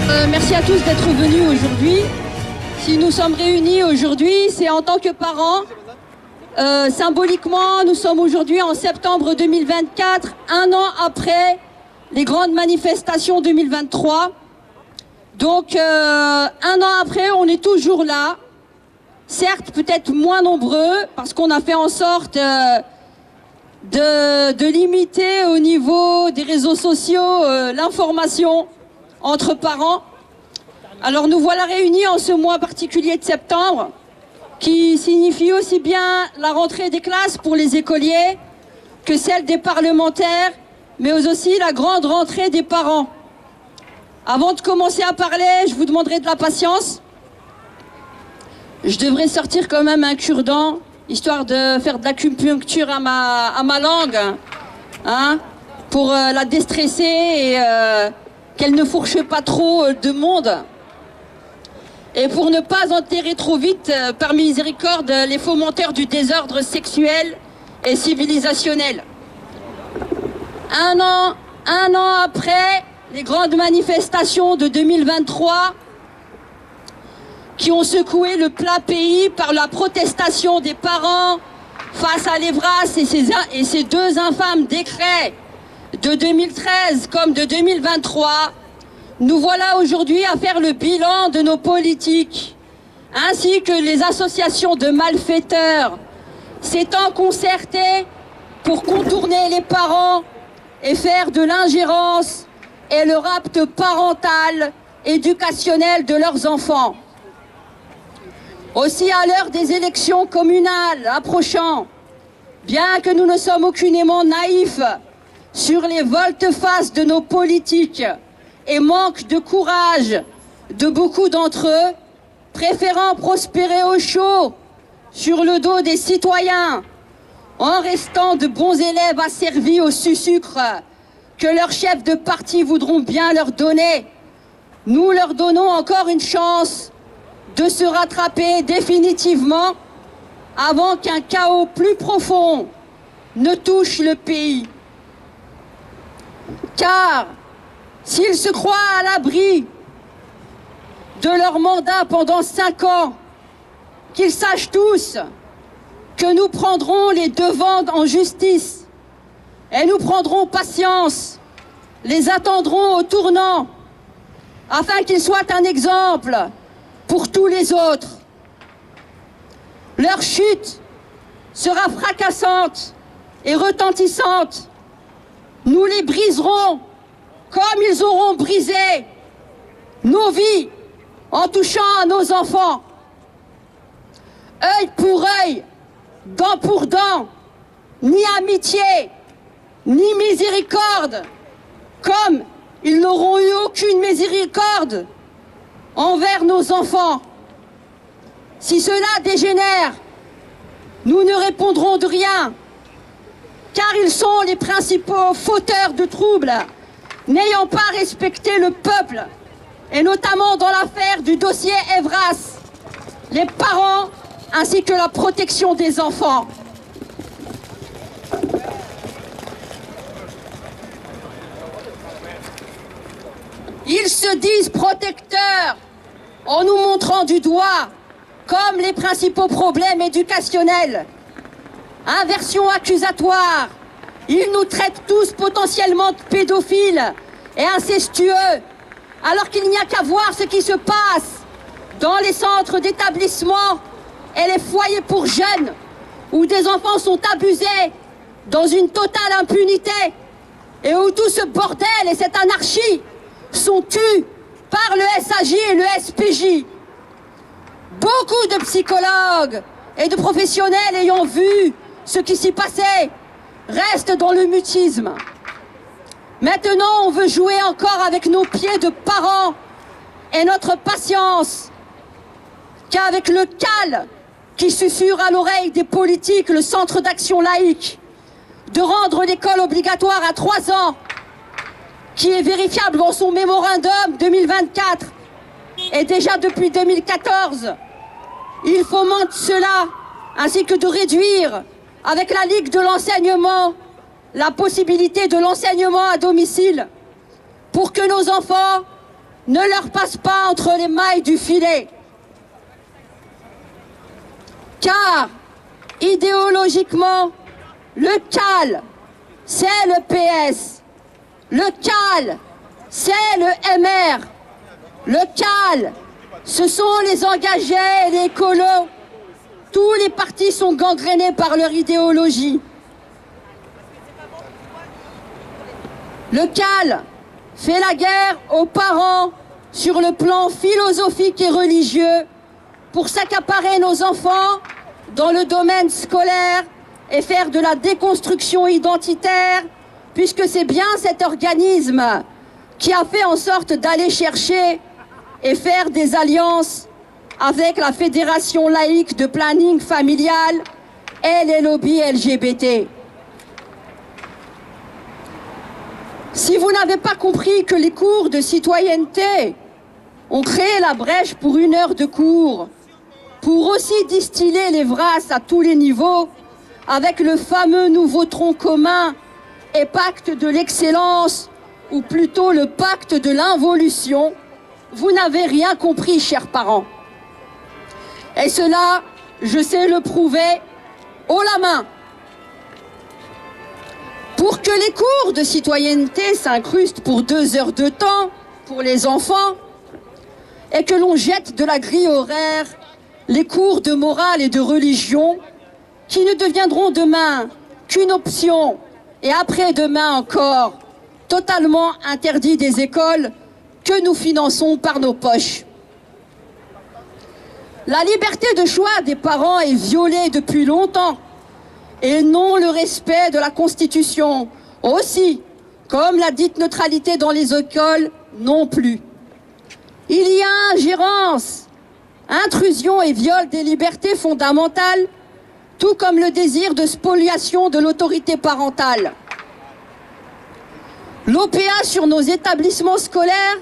Merci à tous d'être venus aujourd'hui. Si nous sommes réunis aujourd'hui, c'est en tant que parents. Symboliquement, nous sommes aujourd'hui en septembre 2024, un an après les grandes manifestations 2023. Donc, un an après, on est toujours là. Certes, peut-être moins nombreux, parce qu'on a fait en sorte de limiter au niveau des réseaux sociaux l'information entre parents. Alors nous voilà réunis en ce mois particulier de septembre, qui signifie aussi bien la rentrée des classes pour les écoliers que celle des parlementaires, mais aussi la grande rentrée des parents. Avant de commencer à parler, je vous demanderai de la patience. Je devrais sortir quand même un cure-dent, histoire de faire de l'acupuncture à ma langue, hein, pour la déstresser et qu'elle ne fourche pas trop de monde. Et pour ne pas enterrer trop vite, par miséricorde, les fomenteurs du désordre sexuel et civilisationnel. Un an après les grandes manifestations de 2023 qui ont secoué le plat pays par la protestation des parents face à l'Evras et ses deux infâmes décrets de 2013 comme de 2023, nous voilà aujourd'hui à faire le bilan de nos politiques, ainsi que les associations de malfaiteurs s'étant concertées pour contourner les parents et faire de l'ingérence et le rapt parental éducationnel de leurs enfants. Aussi à l'heure des élections communales approchant, bien que nous ne sommes aucunement naïfs sur les volte-face de nos politiques et manque de courage de beaucoup d'entre eux, préférant prospérer au chaud sur le dos des citoyens, en restant de bons élèves asservis au sucre que leurs chefs de parti voudront bien leur donner, nous leur donnons encore une chance de se rattraper définitivement avant qu'un chaos plus profond ne touche le pays. Car s'ils se croient à l'abri de leur mandat pendant 5 ans, qu'ils sachent tous que nous prendrons les devants en justice et nous prendrons patience, les attendrons au tournant afin qu'ils soient un exemple pour tous les autres. Leur chute sera fracassante et retentissante. Nous les briserons comme ils auront brisé nos vies en touchant à nos enfants. Œil pour œil, dent pour dent, ni amitié, ni miséricorde, comme ils n'auront eu aucune miséricorde envers nos enfants. Si cela dégénère, nous ne répondrons de rien, car ils sont les principaux fauteurs de troubles, n'ayant pas respecté le peuple, et notamment dans l'affaire du dossier Evras, les parents ainsi que la protection des enfants. Ils se disent protecteurs en nous montrant du doigt comme les principaux problèmes éducationnels. Inversion accusatoire. Ils nous traitent tous potentiellement de pédophiles et incestueux, alors qu'il n'y a qu'à voir ce qui se passe dans les centres d'établissement et les foyers pour jeunes, où des enfants sont abusés dans une totale impunité et où tout ce bordel et cette anarchie sont tus par le SAJ et le SPJ. Beaucoup de psychologues et de professionnels ayant vu ce qui s'y passait restent dans le mutisme. Maintenant, on veut jouer encore avec nos pieds de parents et notre patience, qu'avec le cal qui susurre à l'oreille des politiques le centre d'action laïque, de rendre l'école obligatoire à 3 ans, qui est vérifiable dans son mémorandum 2024 et déjà depuis 2014. Il fomente cela, ainsi que de réduire, avec la Ligue de l'enseignement, la possibilité de l'enseignement à domicile, pour que nos enfants ne leur passe pas entre les mailles du filet. Car, idéologiquement, le CAL, c'est le PS. Le CAL, c'est le MR. Le CAL, ce sont les engagés et les écolos. Tous les partis sont gangrénés par leur idéologie. Le CAL fait la guerre aux parents sur le plan philosophique et religieux pour s'accaparer nos enfants dans le domaine scolaire et faire de la déconstruction identitaire, puisque c'est bien cet organisme qui a fait en sorte d'aller chercher et faire des alliances avec la Fédération laïque de planning familial et les lobbies LGBT. Si vous n'avez pas compris que les cours de citoyenneté ont créé la brèche pour 1 heure de cours, pour aussi distiller les vrasses à tous les niveaux, avec le fameux nouveau tronc commun et pacte de l'excellence, ou plutôt le pacte de l'involution, vous n'avez rien compris, chers parents. Et cela, je sais le prouver haut la main. Pour que les cours de citoyenneté s'incrustent pour 2 heures de temps pour les enfants et que l'on jette de la grille horaire les cours de morale et de religion qui ne deviendront demain qu'une option et après-demain encore totalement interdits des écoles que nous finançons par nos poches. La liberté de choix des parents est violée depuis longtemps et non le respect de la Constitution aussi, comme la dite neutralité dans les écoles non plus. Il y a ingérence, intrusion et viol des libertés fondamentales, tout comme le désir de spoliation de l'autorité parentale. L'OPA sur nos établissements scolaires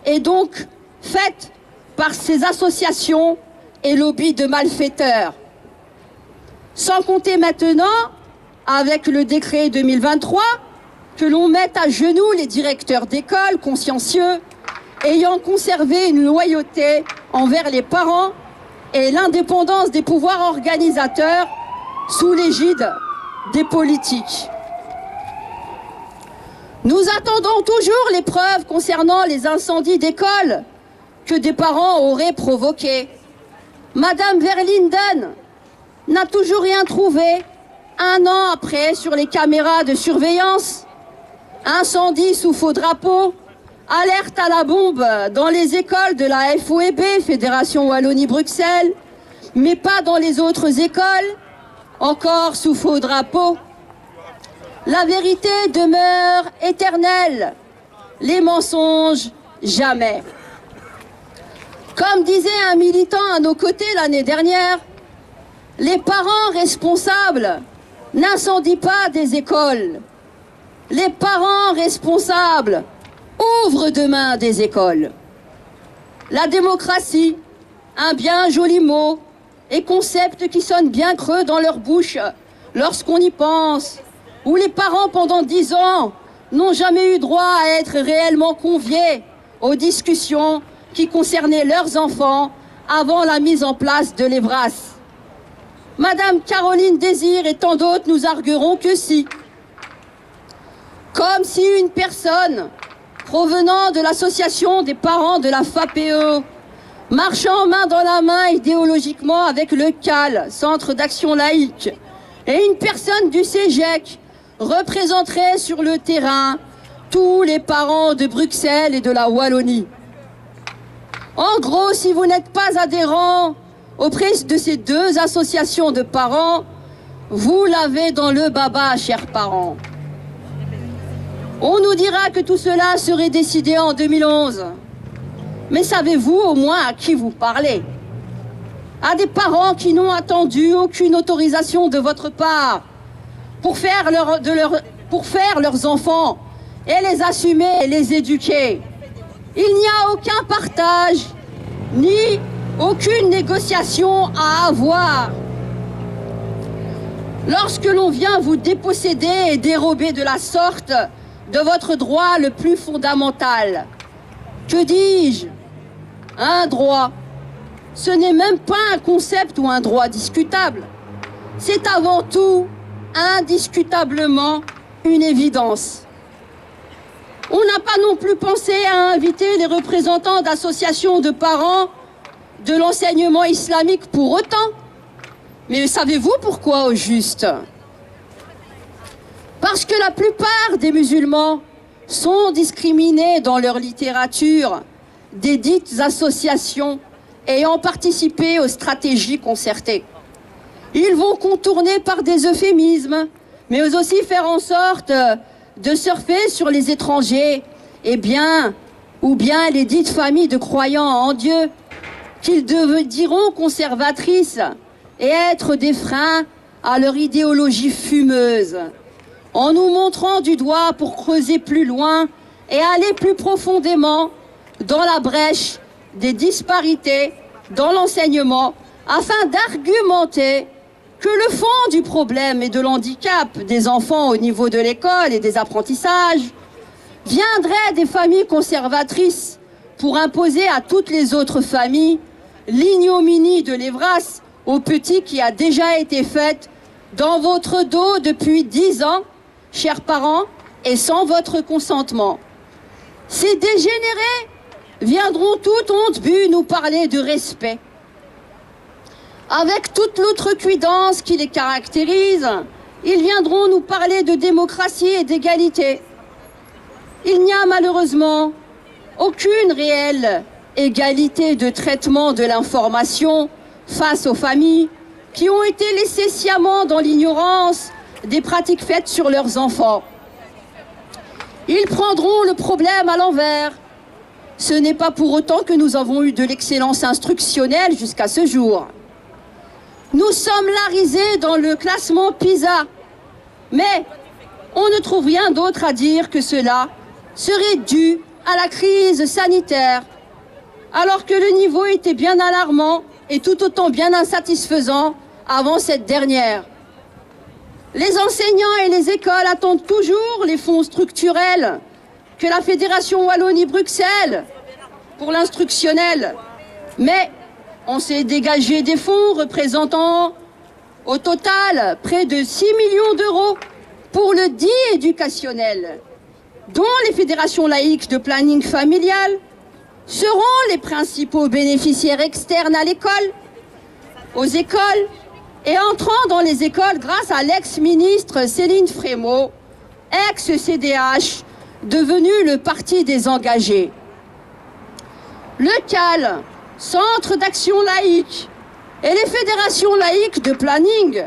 est donc faite par ces associations et lobbies de malfaiteurs. Sans compter maintenant, avec le décret 2023, que l'on mette à genoux les directeurs d'école consciencieux, ayant conservé une loyauté envers les parents et l'indépendance des pouvoirs organisateurs sous l'égide des politiques. Nous attendons toujours les preuves concernant les incendies d'école que des parents auraient provoqués. Madame Verlinden n'a toujours rien trouvé 1 an après sur les caméras de surveillance. Incendie sous faux drapeau, alerte à la bombe dans les écoles de la FOEB, Fédération Wallonie-Bruxelles, mais pas dans les autres écoles, encore sous faux drapeau. La vérité demeure éternelle, les mensonges jamais. Comme disait un militant à nos côtés l'année dernière, les parents responsables n'incendient pas des écoles. Les parents responsables ouvrent demain des écoles. La démocratie, un bien joli mot et concept qui sonne bien creux dans leur bouche lorsqu'on y pense, où les parents pendant 10 ans n'ont jamais eu droit à être réellement conviés aux discussions qui concernaient leurs enfants avant la mise en place de l'EVRAS. Madame Caroline Désir et tant d'autres nous argueront que si. Comme si une personne provenant de l'association des parents de la FAPE, marchant main dans la main idéologiquement avec le CAL, Centre d'action laïque, et une personne du CEGEC représenterait sur le terrain tous les parents de Bruxelles et de la Wallonie. En gros, si vous n'êtes pas adhérent auprès de ces 2 associations de parents, vous l'avez dans le baba, chers parents. On nous dira que tout cela serait décidé en 2011. Mais savez-vous au moins à qui vous parlez? À des parents qui n'ont attendu aucune autorisation de votre part pour faire leurs enfants et les assumer et les éduquer. Il n'y a aucun partage, ni aucune négociation à avoir. Lorsque l'on vient vous déposséder et dérober de la sorte de votre droit le plus fondamental, Que dis-je? Un droit. Ce n'est même pas un concept ou un droit discutable. C'est avant tout, indiscutablement, une évidence. On n'a pas non plus pensé à inviter les représentants d'associations de parents de l'enseignement islamique pour autant. Mais savez-vous pourquoi au juste? Parce que la plupart des musulmans sont discriminés dans leur littérature des dites associations ayant participé aux stratégies concertées. Ils vont contourner par des euphémismes, mais aussi faire en sorte de surfer sur les étrangers, ou bien les dites familles de croyants en Dieu, qu'ils diront conservatrices et être des freins à leur idéologie fumeuse, en nous montrant du doigt pour creuser plus loin et aller plus profondément dans la brèche des disparités dans l'enseignement, afin d'argumenter que le fond du problème et de l'handicap des enfants au niveau de l'école et des apprentissages viendrait des familles conservatrices pour imposer à toutes les autres familles l'ignominie de l'Evras aux petits qui a déjà été faite dans votre dos depuis 10 ans, chers parents, et sans votre consentement. Ces dégénérés viendront toute honte bue nous parler de respect. Avec toute l'outrecuidance qui les caractérise, ils viendront nous parler de démocratie et d'égalité. Il n'y a malheureusement aucune réelle égalité de traitement de l'information face aux familles qui ont été laissées sciemment dans l'ignorance des pratiques faites sur leurs enfants. Ils prendront le problème à l'envers. Ce n'est pas pour autant que nous avons eu de l'excellence instructionnelle jusqu'à ce jour. Nous sommes larisés dans le classement PISA, mais on ne trouve rien d'autre à dire que cela serait dû à la crise sanitaire, alors que le niveau était bien alarmant et tout autant bien insatisfaisant avant cette dernière. Les enseignants et les écoles attendent toujours les fonds structurels que la Fédération Wallonie-Bruxelles pour l'instructionnel, mais on s'est dégagé des fonds représentant au total près de 6 millions d'euros pour le dit éducationnel, dont les fédérations laïques de planning familial seront les principaux bénéficiaires externes à l'école, aux écoles et entrant dans les écoles grâce à l'ex-ministre Céline Frémaux, ex-CDH, devenu le parti des engagés. Le CAL, Centre d'action laïque, et les fédérations laïques de planning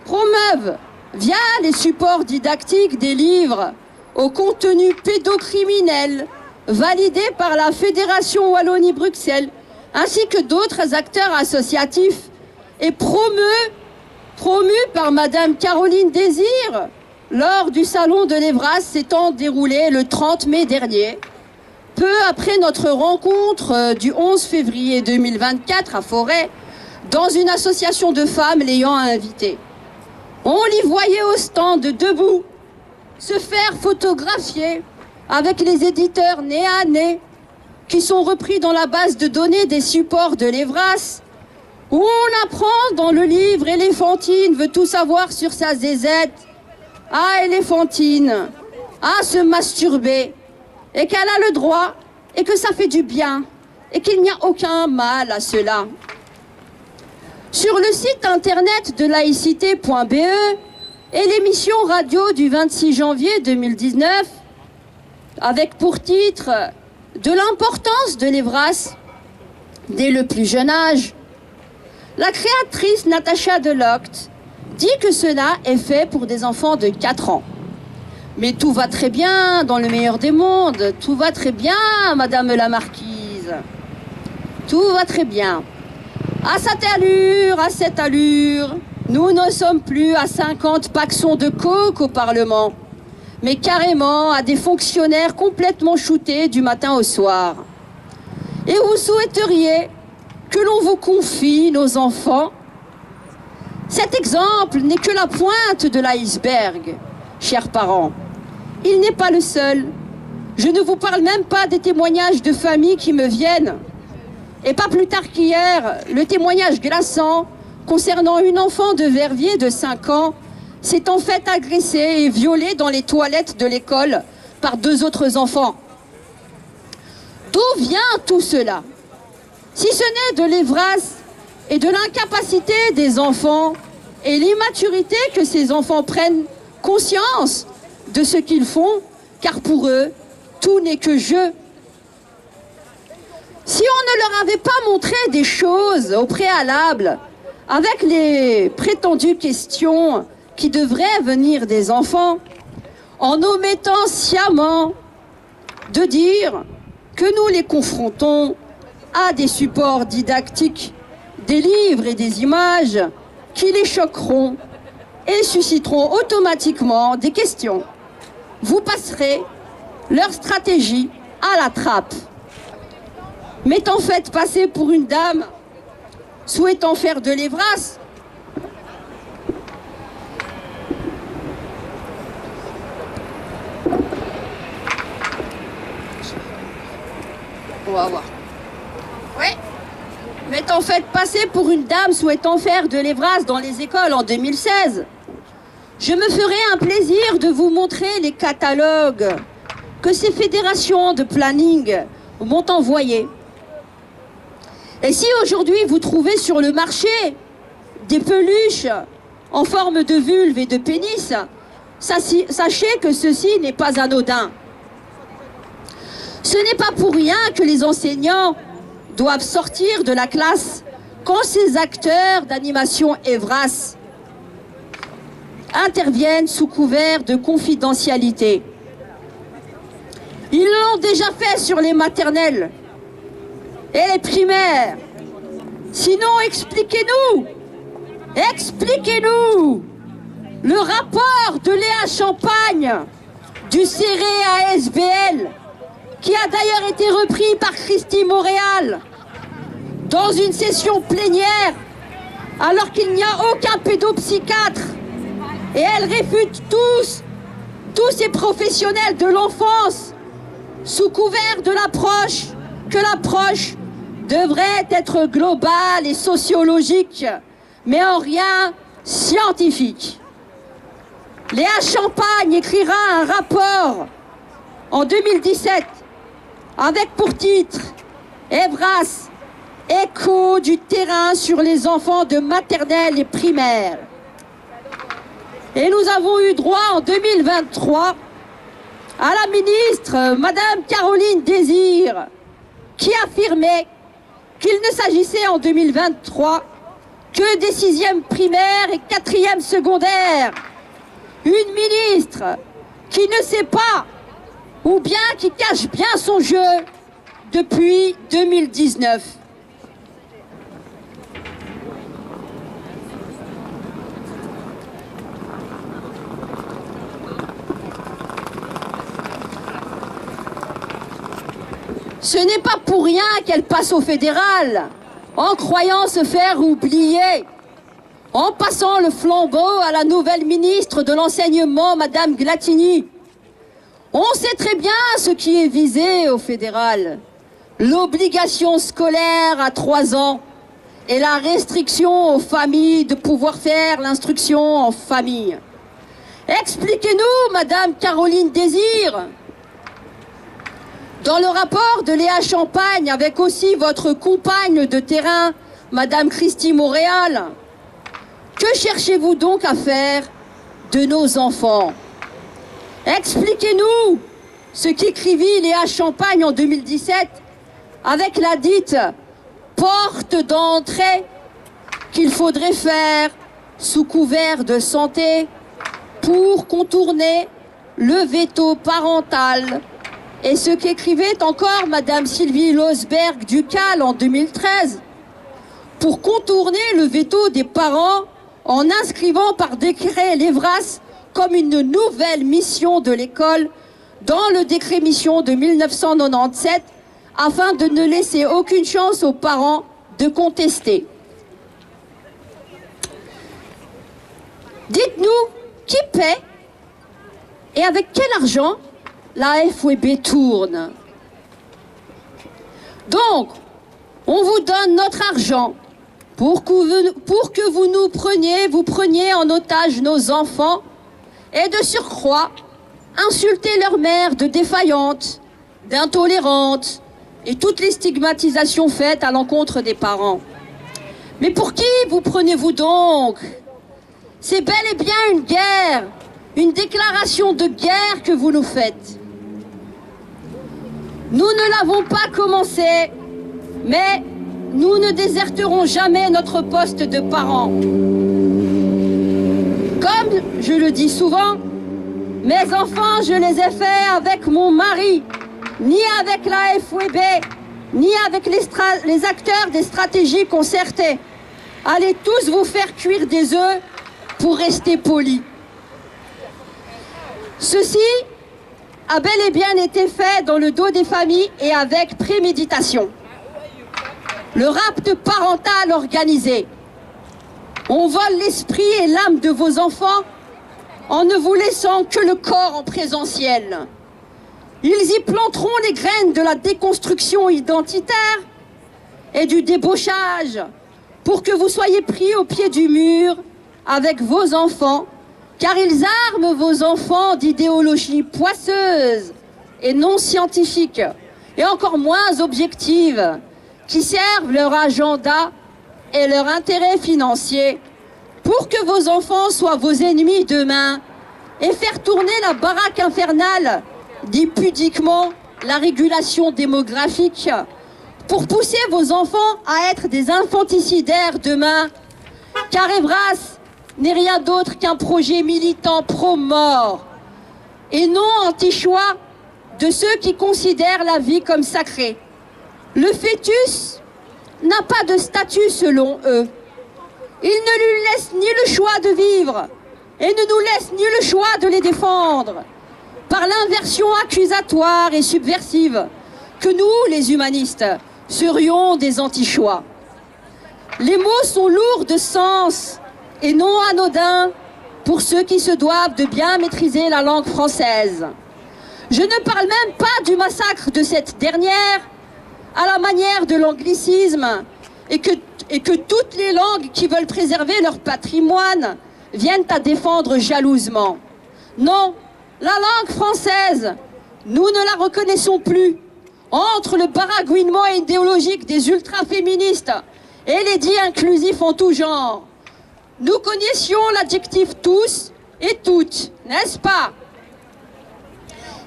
promeuvent, via les supports didactiques des livres au contenu pédocriminel, validés par la Fédération Wallonie-Bruxelles, ainsi que d'autres acteurs associatifs, et promus par Madame Caroline Désir, lors du salon de l'Evras s'étant déroulé le 30 mai dernier, peu après notre rencontre du 11 février 2024 à Forêt, dans une association de femmes l'ayant invité. On l'y voyait au stand debout, se faire photographier avec les éditeurs nez à nez, qui sont repris dans la base de données des supports de l'Evras, où on apprend dans le livre Éléphantine veut tout savoir sur sa zézette, à Éléphantine, à se masturber, et qu'elle a le droit, et que ça fait du bien, et qu'il n'y a aucun mal à cela. Sur le site internet de laïcité.be et l'émission radio du 26 janvier 2019, avec pour titre « De l'importance de l'Evras dès le plus jeune âge », la créatrice Natacha Delocte dit que cela est fait pour des enfants de 4 ans. Mais tout va très bien dans le meilleur des mondes, tout va très bien, Madame la Marquise. Tout va très bien. À cette allure, nous ne sommes plus à 50 paxons de coke au Parlement, mais carrément à des fonctionnaires complètement shootés du matin au soir. Et vous souhaiteriez que l'on vous confie nos enfants? Cet exemple n'est que la pointe de l'iceberg, chers parents. Il n'est pas le seul. Je ne vous parle même pas des témoignages de familles qui me viennent. Et pas plus tard qu'hier, le témoignage glaçant concernant une enfant de Verviers de 5 ans s'est en fait agressée et violée dans les toilettes de l'école par 2 autres enfants. D'où vient tout cela? Si ce n'est de l'ivresse et de l'incapacité des enfants et l'immaturité que ces enfants prennent conscience de ce qu'ils font, car pour eux, tout n'est que jeu. Si on ne leur avait pas montré des choses au préalable, avec les prétendues questions qui devraient venir des enfants, en omettant sciemment de dire que nous les confrontons à des supports didactiques, des livres et des images qui les choqueront et susciteront automatiquement des questions, vous passerez leur stratégie à la trappe. M'étant fait passer pour une dame souhaitant faire de l'ivresse, on va voir. Ouais. M'étant fait passer pour une dame souhaitant faire de l'ivresse dans les écoles en 2016, je me ferai un plaisir de vous montrer les catalogues que ces fédérations de planning m'ont envoyés. Et si aujourd'hui vous trouvez sur le marché des peluches en forme de vulve et de pénis, sachez que ceci n'est pas anodin. Ce n'est pas pour rien que les enseignants doivent sortir de la classe quand ces acteurs d'animation Evras interviennent sous couvert de confidentialité. Ils l'ont déjà fait sur les maternelles et les primaires. Sinon, expliquez-nous le rapport de Léa Champagne du CERE-ASBL, qui a d'ailleurs été repris par Christy Montréal dans une session plénière, alors qu'il n'y a aucun pédopsychiatre. Et elle réfute tous ces professionnels de l'enfance sous couvert de l'approche devrait être globale et sociologique, mais en rien scientifique. Léa Champagne écrira un rapport en 2017 avec pour titre « Evras, écho du terrain sur les enfants de maternelle et primaire ». Et nous avons eu droit en 2023 à la ministre, Madame Caroline Désir, qui affirmait qu'il ne s'agissait en 2023 que des 6e primaires et 4e secondaires. Une ministre qui ne sait pas, ou bien qui cache bien son jeu depuis 2019. Ce n'est pas pour rien qu'elle passe au fédéral, en croyant se faire oublier, en passant le flambeau à la nouvelle ministre de l'Enseignement, Madame Glatini. On sait très bien ce qui est visé au fédéral. L'obligation scolaire à 3 ans et la restriction aux familles de pouvoir faire l'instruction en famille. Expliquez-nous, Madame Caroline Désir, dans le rapport de Léa Champagne, avec aussi votre compagne de terrain, Madame Christy Montréal, que cherchez-vous donc à faire de nos enfants? Expliquez-nous ce qu'écrivit Léa Champagne en 2017 avec la dite porte d'entrée qu'il faudrait faire sous couvert de santé pour contourner le veto parental. Et ce qu'écrivait encore Madame Sylvie Losberg Ducal en 2013, pour contourner le veto des parents en inscrivant par décret l'Evras comme une nouvelle mission de l'école dans le décret mission de 1997, afin de ne laisser aucune chance aux parents de contester. Dites-nous qui paie et avec quel argent la FWB tourne. Donc, on vous donne notre argent pour que vous preniez en otage nos enfants et de surcroît, insulter leur mère de défaillante, d'intolérante et toutes les stigmatisations faites à l'encontre des parents. Mais pour qui vous prenez-vous donc? C'est bel et bien une guerre, une déclaration de guerre que vous nous faites. Nous ne l'avons pas commencé, mais nous ne déserterons jamais notre poste de parents. Comme je le dis souvent, mes enfants, je les ai faits avec mon mari, ni avec la FWB, ni avec les acteurs des stratégies concertées. Allez tous vous faire cuire des œufs pour rester polis. Ceci a bel et bien été fait dans le dos des familles et avec préméditation. Le rapt parental organisé. On vole l'esprit et l'âme de vos enfants en ne vous laissant que le corps en présentiel. Ils y planteront les graines de la déconstruction identitaire et du débauchage pour que vous soyez pris au pied du mur avec vos enfants, car ils arment vos enfants d'idéologies poisseuses et non scientifiques, et encore moins objectives, qui servent leur agenda et leur intérêt financier pour que vos enfants soient vos ennemis demain et faire tourner la baraque infernale, dit pudiquement la régulation démographique, pour pousser vos enfants à être des infanticidaires demain, car Evras n'est rien d'autre qu'un projet militant pro-mort et non anti-choix de ceux qui considèrent la vie comme sacrée. Le fœtus n'a pas de statut selon eux. Ils ne lui laissent ni le choix de vivre et ne nous laissent ni le choix de les défendre par l'inversion accusatoire et subversive que nous, les humanistes, serions des anti-choix. Les mots sont lourds de sens et non anodins pour ceux qui se doivent de bien maîtriser la langue française. Je ne parle même pas du massacre de cette dernière à la manière de l'anglicisme et que toutes les langues qui veulent préserver leur patrimoine viennent à défendre jalousement. Non, la langue française, nous ne la reconnaissons plus. Entre le baragouinement idéologique des ultra-féministes et les dits inclusifs en tout genre, nous connaissions l'adjectif tous et toutes, n'est-ce pas?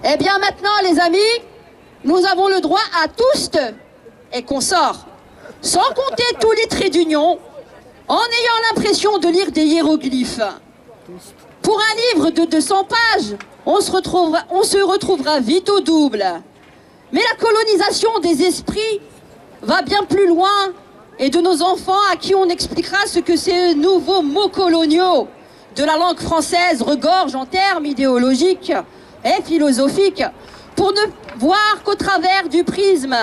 Eh bien maintenant, les amis, nous avons le droit à tous et consorts, sans compter tous les traits d'union, en ayant l'impression de lire des hiéroglyphes. Pour un livre de 200 pages, on se retrouvera vite au double. Mais la colonisation des esprits va bien plus loin et de nos enfants à qui on expliquera ce que ces nouveaux mots coloniaux de la langue française regorgent en termes idéologiques et philosophiques pour ne voir qu'au travers du prisme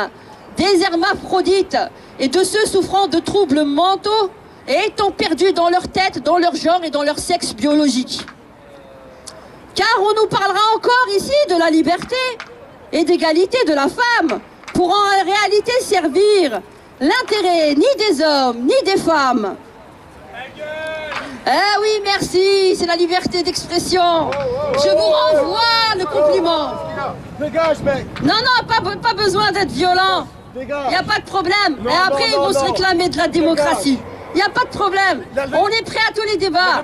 des hermaphrodites et de ceux souffrant de troubles mentaux et étant perdus dans leur tête, dans leur genre et dans leur sexe biologique. Car on nous parlera encore ici de la liberté et d'égalité de la femme pour en réalité servir l'intérêt ni des hommes ni des femmes. Eh oui, merci, c'est la liberté d'expression. Je vous renvoie le compliment. Dégage, mec. Non, pas besoin d'être violent. Il n'y a pas de problème. Et après, ils vont se réclamer de la démocratie. Il n'y a pas de problème. On est prêt à tous les débats.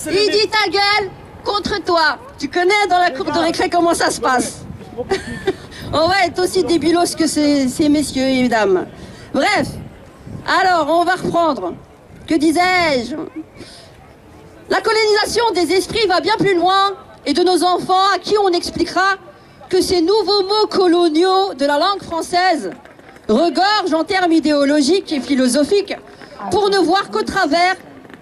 Il dit ta gueule contre toi. Tu connais dans la cour de récré comment ça se passe. On va être aussi débilos que ces messieurs et dames. Bref, alors on va reprendre. Que disais-je? La colonisation des esprits va bien plus loin et de nos enfants à qui on expliquera que ces nouveaux mots coloniaux de la langue française regorgent en termes idéologiques et philosophiques pour ne voir qu'au travers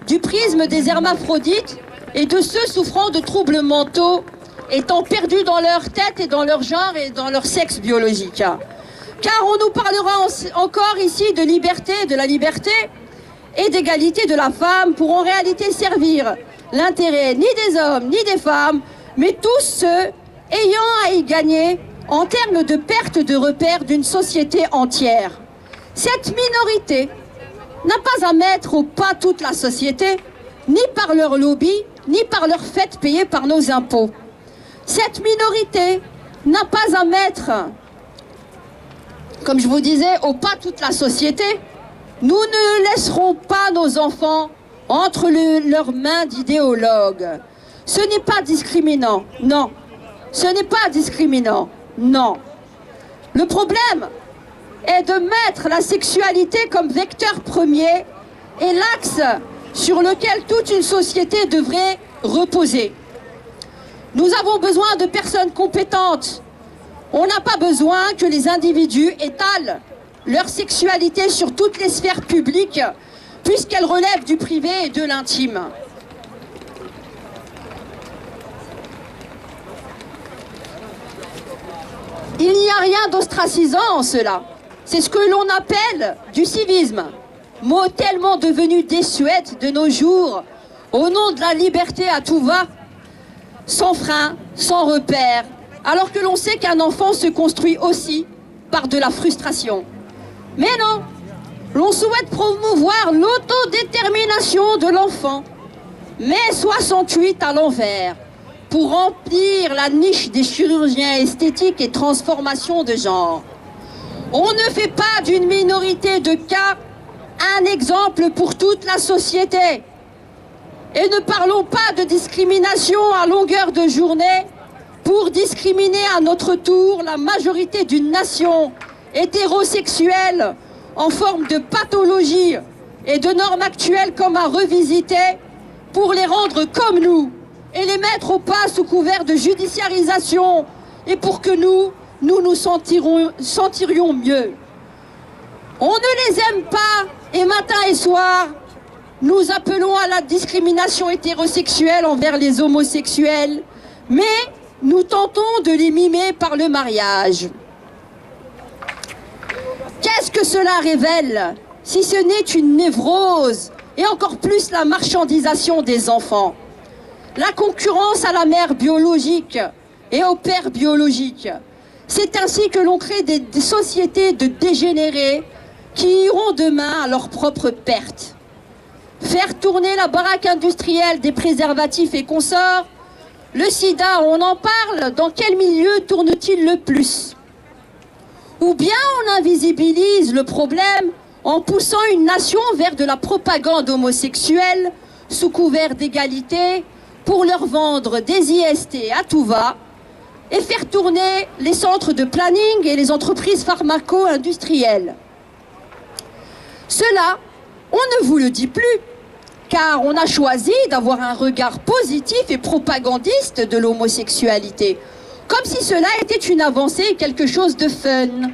du prisme des hermaphrodites et de ceux souffrant de troubles mentaux étant perdus dans leur tête et dans leur genre et dans leur sexe biologique. Car on nous parlera encore ici de liberté, de la liberté et d'égalité de la femme pour en réalité servir l'intérêt ni des hommes ni des femmes, mais tous ceux ayant à y gagner en termes de perte de repères d'une société entière. Cette minorité n'a pas à mettre au pas toute la société, ni par leur lobby, ni par leur fait payé par nos impôts. Cette minorité n'a pas à mettre, comme je vous disais, au pas toute la société. Nous ne laisserons pas nos enfants entre leurs mains d'idéologues. Ce n'est pas discriminant, non. Ce n'est pas discriminant, non. Le problème est de mettre la sexualité comme vecteur premier et l'axe sur lequel toute une société devrait reposer. Nous avons besoin de personnes compétentes. On n'a pas besoin que les individus étalent leur sexualité sur toutes les sphères publiques, puisqu'elle relève du privé et de l'intime. Il n'y a rien d'ostracisant en cela. C'est ce que l'on appelle du civisme, mot tellement devenu désuète de nos jours, au nom de la liberté à tout va, sans frein, sans repère, alors que l'on sait qu'un enfant se construit aussi par de la frustration. Mais non, l'on souhaite promouvoir l'autodétermination de l'enfant, mais 68 à l'envers, pour remplir la niche des chirurgiens esthétiques et transformation de genre. On ne fait pas d'une minorité de cas un exemple pour toute la société. Et ne parlons pas de discrimination à longueur de journée pour discriminer à notre tour la majorité d'une nation hétérosexuelle en forme de pathologie et de normes actuelles comme à revisiter pour les rendre comme nous et les mettre au pas sous couvert de judiciarisation et pour que nous nous sentirions mieux. On ne les aime pas et matin et soir, nous appelons à la discrimination hétérosexuelle envers les homosexuels, mais nous tentons de les mimer par le mariage. Qu'est-ce que cela révèle, si ce n'est une névrose et encore plus la marchandisation des enfants? La concurrence à la mère biologique et au père biologique. C'est ainsi que l'on crée des sociétés de dégénérés qui iront demain à leur propre perte. Faire tourner la baraque industrielle des préservatifs et consorts, le sida, on en parle, dans quel milieu tourne-t-il le plus? Ou bien on invisibilise le problème en poussant une nation vers de la propagande homosexuelle sous couvert d'égalité pour leur vendre des IST à tout va et faire tourner les centres de planning et les entreprises pharmaco-industrielles. Cela, on ne vous le dit plus, car on a choisi d'avoir un regard positif et propagandiste de l'homosexualité, comme si cela était une avancée et quelque chose de fun.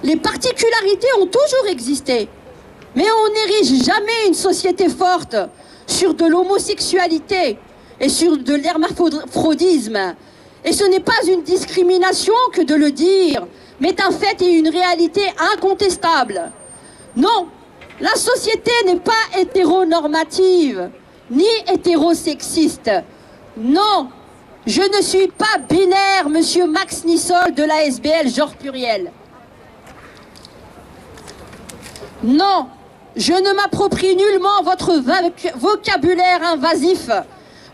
Les particularités ont toujours existé, mais on n'érige jamais une société forte sur de l'homosexualité et sur de l'hermaphrodisme. Et ce n'est pas une discrimination que de le dire, mais un fait et une réalité incontestable. Non, la société n'est pas hétéronormative, ni hétérosexiste. Non, je ne suis pas binaire, monsieur Max Nissol de la SBL Genre Pluriel. Non, je ne m'approprie nullement votre vocabulaire invasif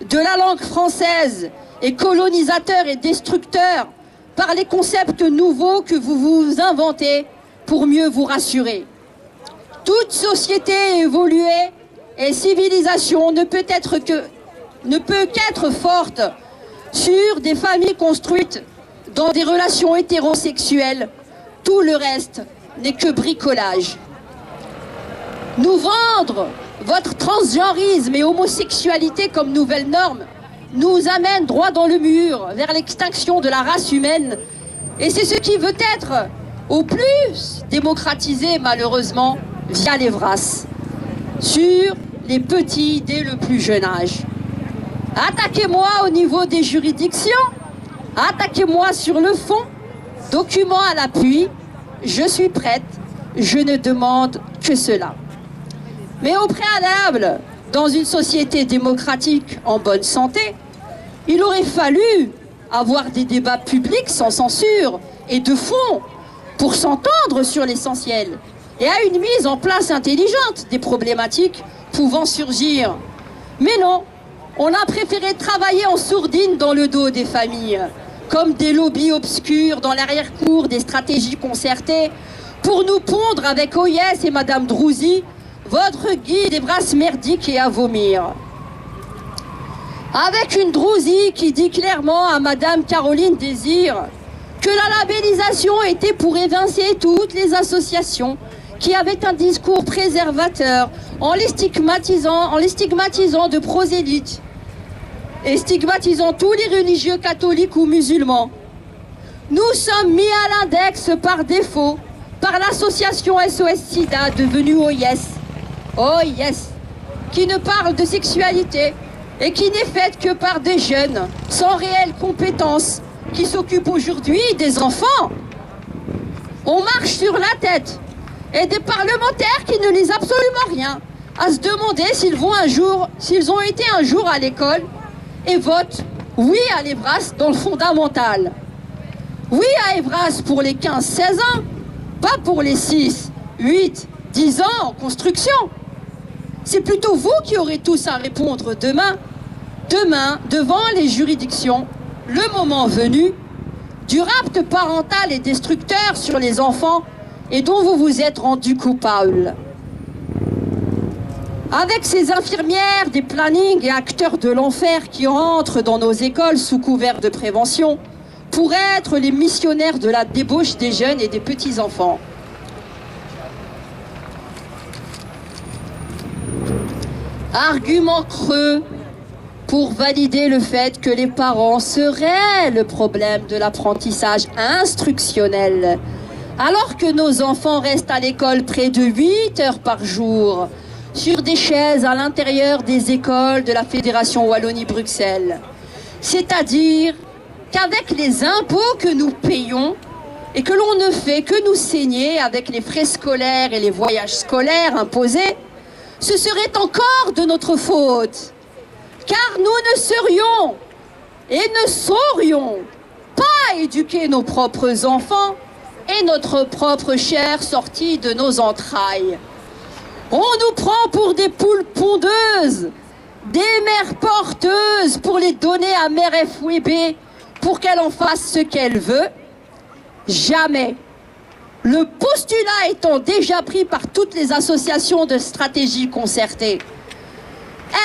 de la langue française et colonisateur et destructeur par les concepts nouveaux que vous vous inventez pour mieux vous rassurer. Toute société évoluée et civilisation ne peut qu'être forte sur des familles construites dans des relations hétérosexuelles. Tout le reste n'est que bricolage. Nous vendre votre transgenrisme et homosexualité comme nouvelle norme nous amène droit dans le mur vers l'extinction de la race humaine. Et c'est ce qui veut être au plus démocratisé malheureusement via les VRAS sur les petits dès le plus jeune âge. Attaquez-moi au niveau des juridictions, attaquez-moi sur le fond, documents à l'appui, je suis prête, je ne demande que cela. Mais au préalable, dans une société démocratique en bonne santé, il aurait fallu avoir des débats publics sans censure et de fond pour s'entendre sur l'essentiel et à une mise en place intelligente des problématiques pouvant surgir. Mais non, on a préféré travailler en sourdine dans le dos des familles, comme des lobbies obscurs dans l'arrière-cour des stratégies concertées, pour nous pondre avec OIS et Madame Drouzy, votre guide des brasses merdiques et à vomir. Avec une Drouzy qui dit clairement à Madame Caroline Désir que la labellisation était pour évincer toutes les associations qui avaient un discours préservateur en les stigmatisant de prosélytes et stigmatisant tous les religieux catholiques ou musulmans. Nous sommes mis à l'index par défaut par l'association SOS SIDA devenue OIS, qui ne parle de sexualité et qui n'est faite que par des jeunes sans réelles compétences qui s'occupent aujourd'hui des enfants. On marche sur la tête et des parlementaires qui ne lisent absolument rien à se demander s'ils ont été un jour à l'école et votent oui à l'Evras dans le fondamental. Oui à Evras pour les 15-16 ans, pas pour les 6, 8, 10 ans en construction. C'est plutôt vous qui aurez tous à répondre demain, devant les juridictions, le moment venu, du rapt parental et destructeur sur les enfants et dont vous vous êtes rendu coupable. Avec ces infirmières des plannings et acteurs de l'enfer qui rentrent dans nos écoles sous couvert de prévention pour être les missionnaires de la débauche des jeunes et des petits-enfants. Argument creux pour valider le fait que les parents seraient le problème de l'apprentissage instructionnel, alors que nos enfants restent à l'école près de 8 heures par jour, sur des chaises à l'intérieur des écoles de la Fédération Wallonie-Bruxelles. C'est-à-dire qu'avec les impôts que nous payons et que l'on ne fait que nous saigner avec les frais scolaires et les voyages scolaires imposés, ce serait encore de notre faute. Car nous ne serions et ne saurions pas éduquer nos propres enfants et notre propre chair sortie de nos entrailles. On nous prend pour des poules pondeuses, des mères porteuses pour les donner à Mère FWB pour qu'elle en fasse ce qu'elle veut. Jamais. Le postulat étant déjà pris par toutes les associations de stratégie concertée.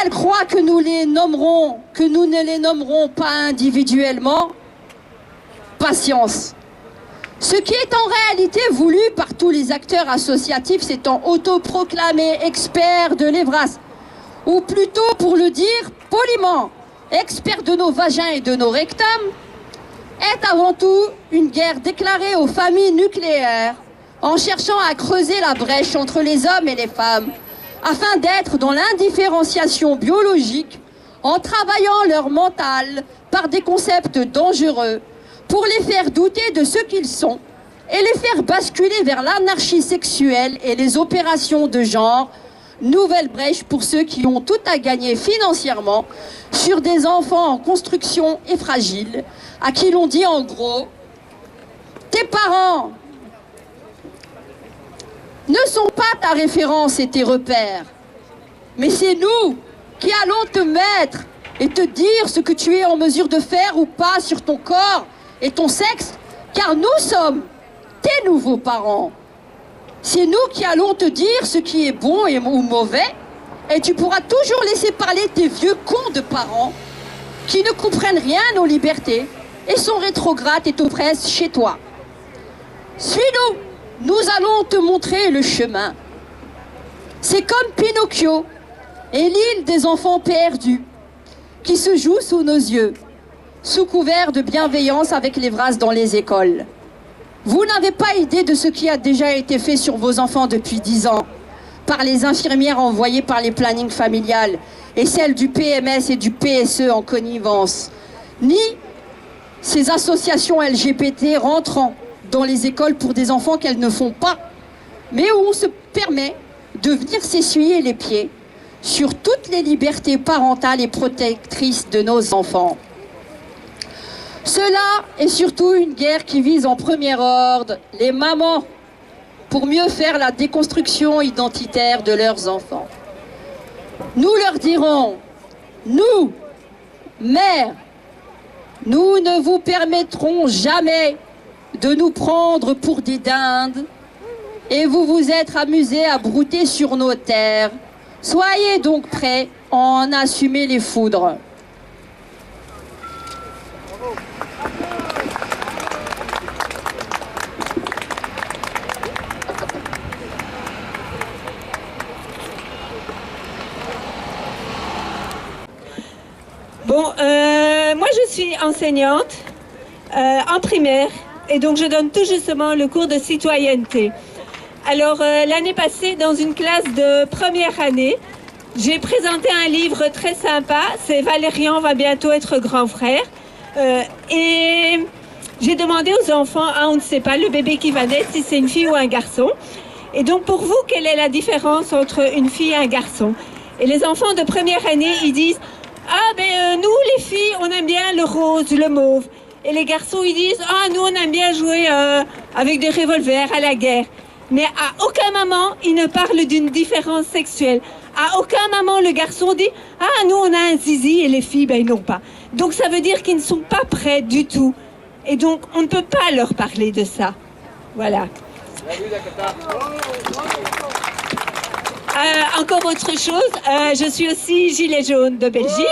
Elles croient que nous ne les nommerons pas individuellement. Patience. Ce qui est en réalité voulu par tous les acteurs associatifs s'étant autoproclamés experts de l'Evras, ou plutôt pour le dire poliment, experts de nos vagins et de nos rectums, est avant tout une guerre déclarée aux familles nucléaires en cherchant à creuser la brèche entre les hommes et les femmes afin d'être dans l'indifférenciation biologique en travaillant leur mental par des concepts dangereux pour les faire douter de ce qu'ils sont et les faire basculer vers l'anarchie sexuelle et les opérations de genre, nouvelle brèche pour ceux qui ont tout à gagner financièrement sur des enfants en construction et fragiles, à qui l'on dit en gros « Tes parents ne sont pas ta référence et tes repères, mais c'est nous qui allons te mettre et te dire ce que tu es en mesure de faire ou pas sur ton corps et ton sexe, car nous sommes tes nouveaux parents. C'est nous qui allons te dire ce qui est bon ou mauvais, et tu pourras toujours laisser parler tes vieux cons de parents qui ne comprennent rien aux libertés et sont rétrogrades et t'oppressent chez toi. Suis-nous, nous allons te montrer le chemin. C'est comme Pinocchio et l'île des enfants perdus qui se joue sous nos yeux, sous couvert de bienveillance avec les Vras dans les écoles. Vous n'avez pas idée de ce qui a déjà été fait sur vos enfants depuis 10 ans par les infirmières envoyées par les plannings familiales et celles du PMS et du PSE en connivence, ni ces associations LGBT rentrant dans les écoles pour des enfants qu'elles ne font pas, mais où on se permet de venir s'essuyer les pieds sur toutes les libertés parentales et protectrices de nos enfants. Cela est surtout une guerre qui vise en premier ordre les mamans pour mieux faire la déconstruction identitaire de leurs enfants. Nous leur dirons, nous, mères, nous ne vous permettrons jamais de nous prendre pour des dindes et vous vous êtes amusés à brouter sur nos terres. Soyez donc prêts à en assumer les foudres. Bon, moi je suis enseignante en primaire et donc je donne tout justement le cours de citoyenneté. Alors l'année passée, dans une classe de première année, j'ai présenté un livre très sympa, c'est Valérian va bientôt être grand frère. Et j'ai demandé aux enfants, on ne sait pas, le bébé qui va naître, si c'est une fille ou un garçon. Et donc pour vous, quelle est la différence entre une fille et un garçon? Et les enfants de première année, ils disent, nous les filles, on aime bien le rose, le mauve. Et les garçons, ils disent, nous on aime bien jouer avec des revolvers à la guerre. Mais à aucun moment, ils ne parlent d'une différence sexuelle. À aucun moment, le garçon dit, nous on a un zizi et les filles, ils n'ont pas. Donc ça veut dire qu'ils ne sont pas prêts du tout. Et donc, on ne peut pas leur parler de ça. Voilà. Encore autre chose, je suis aussi gilet jaune de Belgique.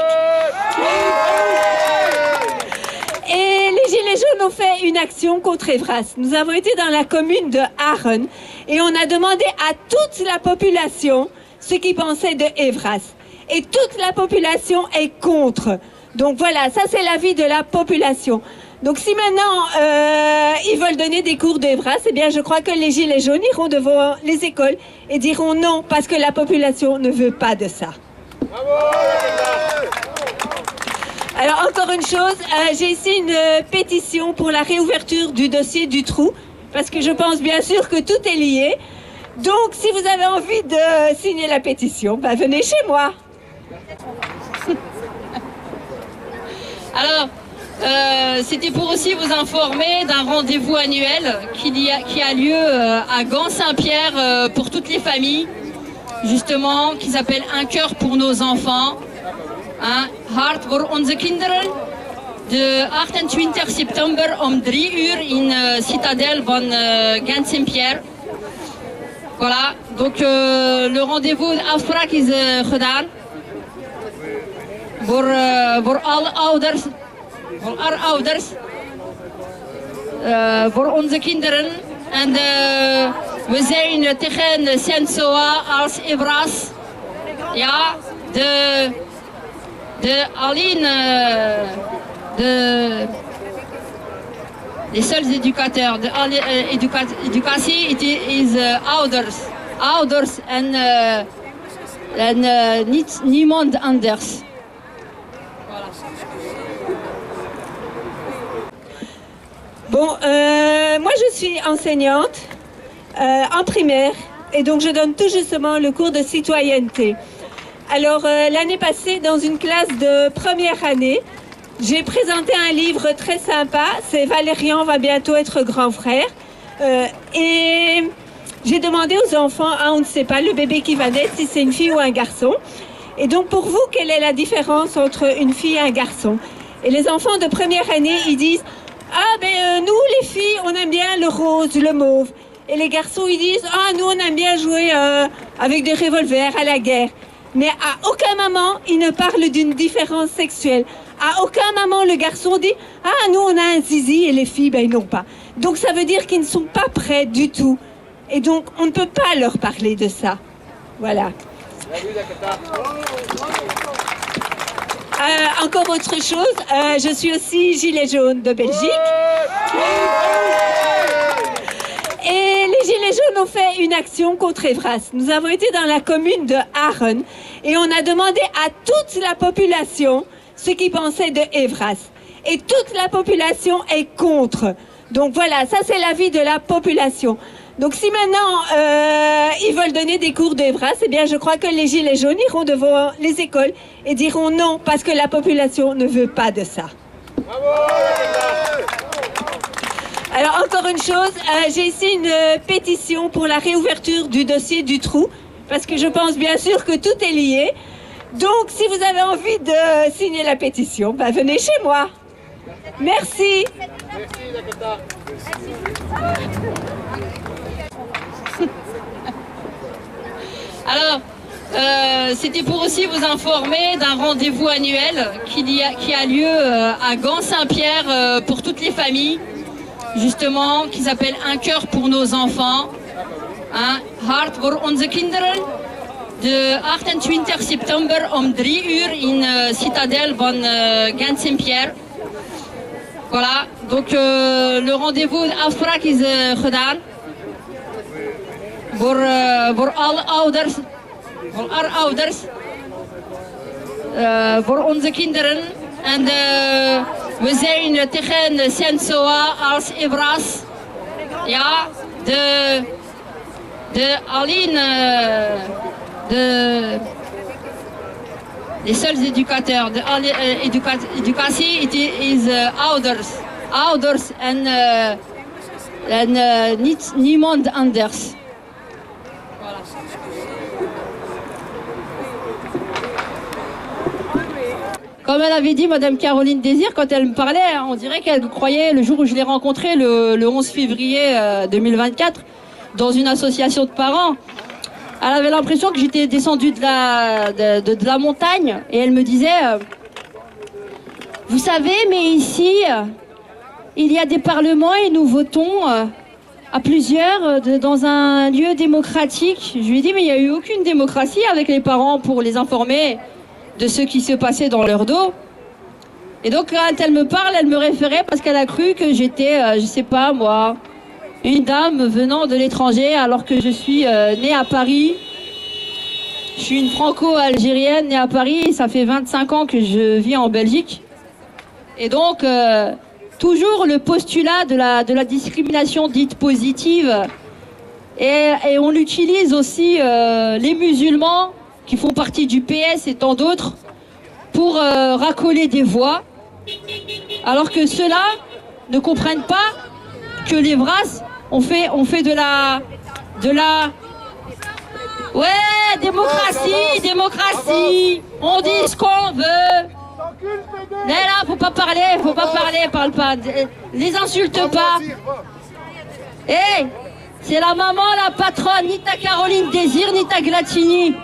Et les Gilets jaunes ont fait une action contre Evras. Nous avons été dans la commune de Aachen et on a demandé à toute la population ce qu'ils pensaient de Evras. Et toute la population est contre. Donc voilà, ça c'est l'avis de la population. Donc si maintenant ils veulent donner des cours d'Evras, eh bien je crois que les Gilets jaunes iront devant les écoles et diront non parce que la population ne veut pas de ça. Bravo. Alors encore une chose, j'ai ici une pétition pour la réouverture du dossier du trou, parce que je pense bien sûr que tout est lié. Donc si vous avez envie de signer la pétition, venez chez moi. Alors, c'était pour aussi vous informer d'un rendez-vous annuel qui a lieu à Gand-Saint-Pierre pour toutes les familles, justement, qui s'appelle Un cœur pour nos enfants. Hart voor onze kinderen. De 28 september om 3 uur in Citadel van Gand-Saint-Pierre. Voilà, donc le rendez-vous, de afspraak is gedaan. Voor alle ouders, voor onze kinderen. En we zijn tegen Sensoa als Evras. Ja, les seuls éducateurs, de éducatie is ouders en niemand anders. Voilà. Bon, moi je suis enseignante en primaire et donc je donne tout justement le cours de citoyenneté. Alors l'année passée, dans une classe de première année, j'ai présenté un livre très sympa, c'est Valérian va bientôt être grand frère. Et j'ai demandé aux enfants, on ne sait pas, le bébé qui va naître, si c'est une fille ou un garçon. Et donc pour vous, quelle est la différence entre une fille et un garçon? Et les enfants de première année, ils disent, nous les filles, on aime bien le rose, le mauve. Et les garçons, ils disent, nous on aime bien jouer avec des revolvers à la guerre. Mais à aucun moment, ils ne parlent d'une différence sexuelle. À aucun moment, le garçon dit, nous on a un zizi et les filles, ils n'ont pas. Donc ça veut dire qu'ils ne sont pas prêts du tout. Et donc, on ne peut pas leur parler de ça. Voilà. Encore autre chose, je suis aussi gilet jaune de Belgique. Et les Gilets jaunes ont fait une action contre Evras. Nous avons été dans la commune de Aachen et on a demandé à toute la population ce qu'ils pensaient de Evras. Et toute la population est contre. Donc voilà, ça c'est l'avis de la population. Donc si maintenant ils veulent donner des cours d'Evras, eh bien je crois que les Gilets jaunes iront devant les écoles et diront non parce que la population ne veut pas de ça. Alors encore une chose, j'ai ici une pétition pour la réouverture du dossier du trou, parce que je pense bien sûr que tout est lié. Donc si vous avez envie de signer la pétition, ben, venez chez moi. Merci. Alors, c'était pour aussi vous informer d'un rendez-vous annuel qui a lieu à Gand-Saint-Pierre pour toutes les familles, justement, qui s'appelle Un cœur pour nos enfants. Hein? Hart voor onze kinderen. De 28 september om 3 uur in citadelle van Gand-Saint-Pierre. Voilà, donc le rendez-vous afspraak is gedaan. Voor alle ouders, voor onze kinderen. En we zijn tegen Sensoa als Evras. Ja, alleen les seuls éducateurs, de éducatie is ouders en niemand anders. Voilà. Comme elle avait dit, Madame Caroline Désir, quand elle me parlait, on dirait qu'elle croyait, le jour où je l'ai rencontrée, le 11 février 2024, dans une association de parents, elle avait l'impression que j'étais descendue de la montagne, et elle me disait, vous savez, mais ici, il y a des parlements et nous votons à plusieurs dans un lieu démocratique. Je lui ai dit, mais il n'y a eu aucune démocratie avec les parents pour les informer de ce qui se passait dans leur dos. Et donc quand elle me parle, elle me référait parce qu'elle a cru que j'étais, je sais pas moi, une dame venant de l'étranger alors que je suis née à Paris. Je suis une franco-algérienne née à Paris et ça fait 25 ans que je vis en Belgique. Et donc, toujours le postulat de la discrimination dite positive. Et on utilise aussi les musulmans qui font partie du PS et tant d'autres pour racoler des voix. Alors que ceux-là ne comprennent pas que les Vras, on fait de la... Ouais, démocratie, on dit ce qu'on veut. Mais là, faut pas parler, parle pas. Les insulte pas. Hé, c'est la maman, la patronne, ni ta Caroline Désir, ni ta Glatini.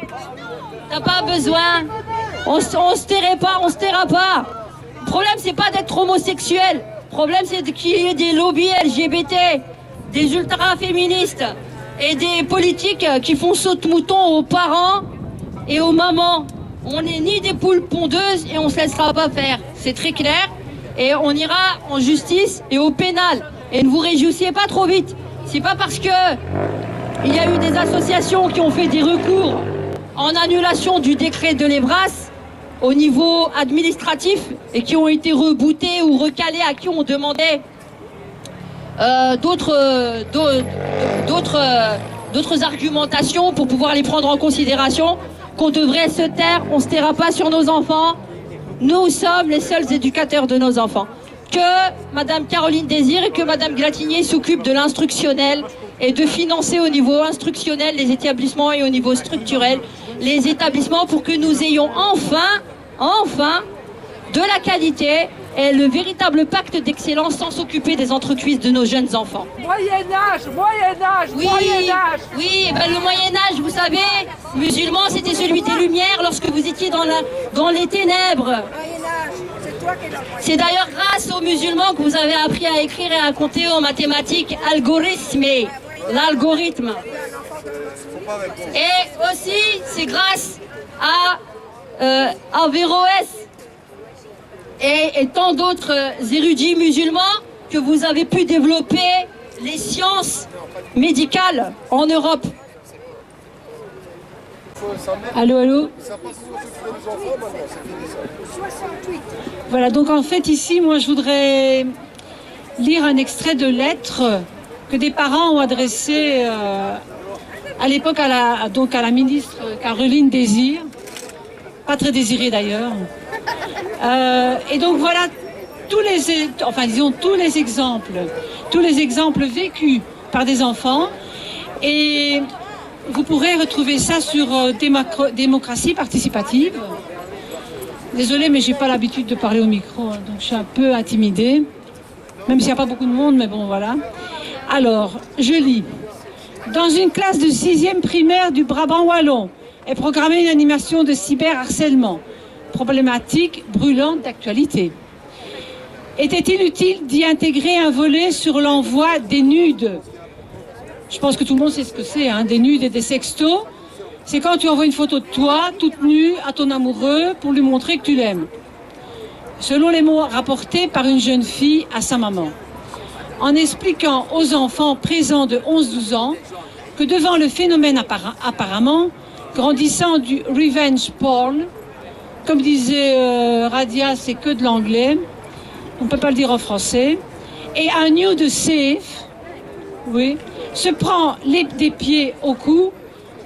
T'as pas besoin. On se taira pas. Le problème, c'est pas d'être homosexuel. Le problème, c'est qu'il y ait des lobbies LGBT, des ultra-féministes et des politiques qui font saute-mouton aux parents et aux mamans. On n'est ni des poules pondeuses et on se laissera pas faire. C'est très clair. Et on ira en justice et au pénal. Et ne vous réjouissez pas trop vite. C'est pas parce que il y a eu des associations qui ont fait des recours en annulation du décret de l'Evras au niveau administratif et qui ont été rebootés ou recalés, à qui on demandait d'autres argumentations pour pouvoir les prendre en considération, qu'on devrait se taire. On ne se taira pas sur nos enfants. Nous sommes les seuls éducateurs de nos enfants. Que Madame Caroline Désir et que Madame Glatinier s'occupent de l'instructionnel et de financer au niveau instructionnel les établissements et au niveau structurel les établissements pour que nous ayons enfin de la qualité et le véritable pacte d'excellence sans s'occuper des entrecuisses de nos jeunes enfants. Moyen-Âge. Oui, ben le Moyen-Âge, vous savez, musulman, c'était celui des Lumières lorsque vous étiez dans les ténèbres. C'est d'ailleurs grâce aux musulmans que vous avez appris à écrire et à compter en mathématiques, l'algorithme. Et aussi, c'est grâce à Averroès et tant d'autres érudits musulmans que vous avez pu développer les sciences médicales en Europe. Allô. Voilà, donc en fait ici, moi je voudrais lire un extrait de lettres que des parents ont adressées à l'époque à la ministre Caroline Désir, pas très désirée d'ailleurs. Et donc voilà tous les exemples vécus par des enfants. Et vous pourrez retrouver ça sur démocratie participative. Désolée, mais j'ai pas l'habitude de parler au micro, hein, donc je suis un peu intimidée. Même s'il n'y a pas beaucoup de monde, mais bon, voilà. Alors, je lis. Dans une classe de 6e primaire du Brabant wallon est programmée une animation de cyberharcèlement. Problématique brûlante d'actualité. Était-il utile d'y intégrer un volet sur l'envoi des nudes? Je pense que tout le monde sait ce que c'est, hein, des nudes et des sextos. C'est quand tu envoies une photo de toi, toute nue, à ton amoureux pour lui montrer que tu l'aimes. Selon les mots rapportés par une jeune fille à sa maman. En expliquant aux enfants présents de 11-12 ans que devant le phénomène apparemment grandissant du revenge porn, comme disait Radia, c'est que de l'anglais, on ne peut pas le dire en français, et un nude safe, oui, se prend des pieds au cou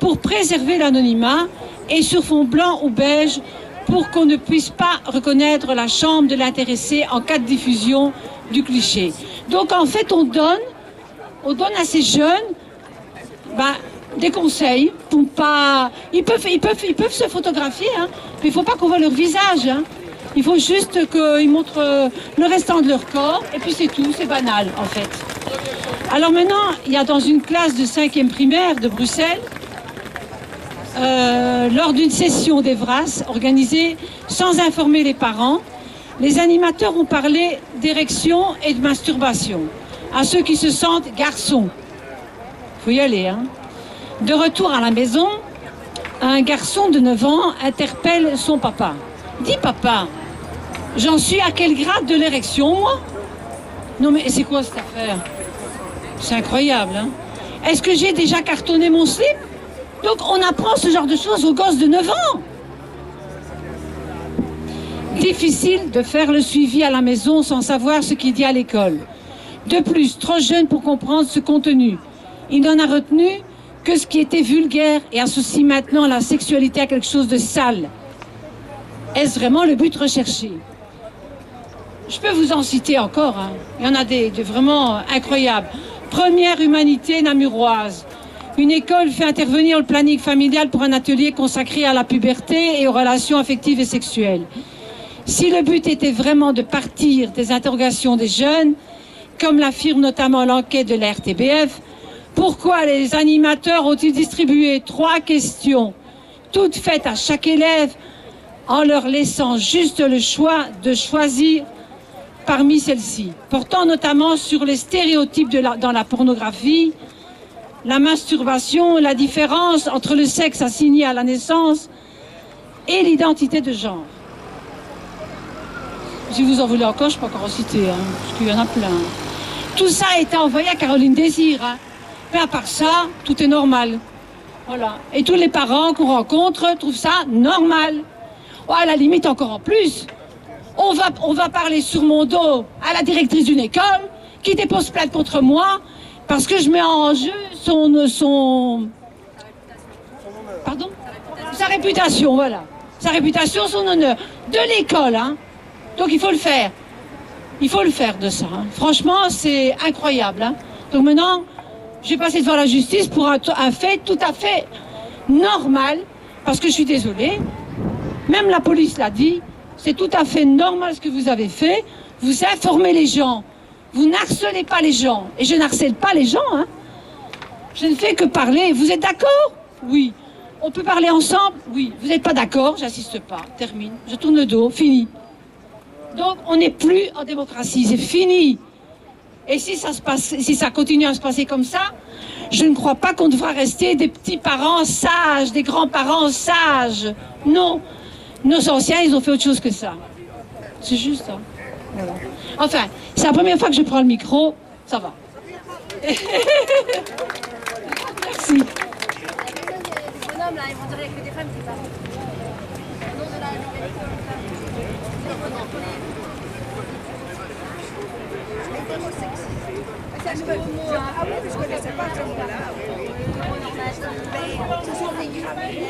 pour préserver l'anonymat et sur fond blanc ou beige pour qu'on ne puisse pas reconnaître la chambre de l'intéressé en cas de diffusion du cliché. Donc en fait on donne à ces jeunes des conseils pour pas... Ils peuvent se photographier, hein, mais il ne faut pas qu'on voit leur visage. Hein. Il faut juste qu'ils montrent le restant de leur corps et puis c'est tout, c'est banal en fait. Alors maintenant, il y a dans une classe de 5e primaire de Bruxelles, lors d'une session d'Evras organisée sans informer les parents, les animateurs ont parlé d'érection et de masturbation à ceux qui se sentent garçons. Il faut y aller. Hein. De retour à la maison, un garçon de 9 ans interpelle son papa. « Dis papa, j'en suis à quel grade de l'érection moi ?»« Non mais c'est quoi cette affaire ? C'est incroyable. Hein. Est-ce que j'ai déjà cartonné mon slip ? Donc on apprend ce genre de choses aux gosses de 9 ans. Difficile de faire le suivi à la maison sans savoir ce qu'il dit à l'école. De plus, trop jeune pour comprendre ce contenu. Il n'en a retenu que ce qui était vulgaire et associe maintenant la sexualité à quelque chose de sale. Est-ce vraiment le but recherché? Je peux vous en citer encore. Hein. Il y en a des vraiment incroyables. Première humanité namuroise. Une école fait intervenir le planning familial pour un atelier consacré à la puberté et aux relations affectives et sexuelles. Si le but était vraiment de partir des interrogations des jeunes, comme l'affirme notamment l'enquête de la RTBF, pourquoi les animateurs ont-ils distribué 3 questions, toutes faites à chaque élève, en leur laissant juste le choix de choisir parmi celles-ci, portant notamment sur les stéréotypes dans la pornographie, la masturbation, la différence entre le sexe assigné à la naissance et l'identité de genre. Si vous en voulez encore, je peux encore en citer, hein, parce qu'il y en a plein. Tout ça a été envoyé à Caroline Désir. Hein. Mais à part ça, tout est normal. Voilà. Et tous les parents qu'on rencontre trouvent ça normal. Oh, à la limite, encore en plus, on va parler sur mon dos à la directrice d'une école qui dépose plainte contre moi parce que je mets en jeu sa réputation, voilà. Sa réputation, son honneur. De l'école, hein. Donc il faut le faire. Il faut le faire de ça. Hein. Franchement, c'est incroyable. Hein. Donc maintenant, je vais passer devant la justice pour un fait tout à fait normal, parce que je suis désolée, même la police l'a dit, c'est tout à fait normal ce que vous avez fait. Vous informez les gens. Vous n'harcelez pas les gens. Et je n'harcèle pas les gens. Hein. Je ne fais que parler. Vous êtes d'accord? Oui. On peut parler ensemble? Oui. Vous n'êtes pas d'accord? J'insiste pas. Termine. Je tourne le dos. Fini. Donc, on n'est plus en démocratie. C'est fini. Et si ça continue à se passer comme ça, je ne crois pas qu'on devra rester des petits parents sages, des grands-parents sages. Non. Nos anciens, ils ont fait autre chose que ça. C'est juste ça. Voilà. Enfin, c'est la première fois que je prends le micro. Ça va. Merci. Ah oui, je ne connaissais pas ce mot-là. Ce sont des gravés,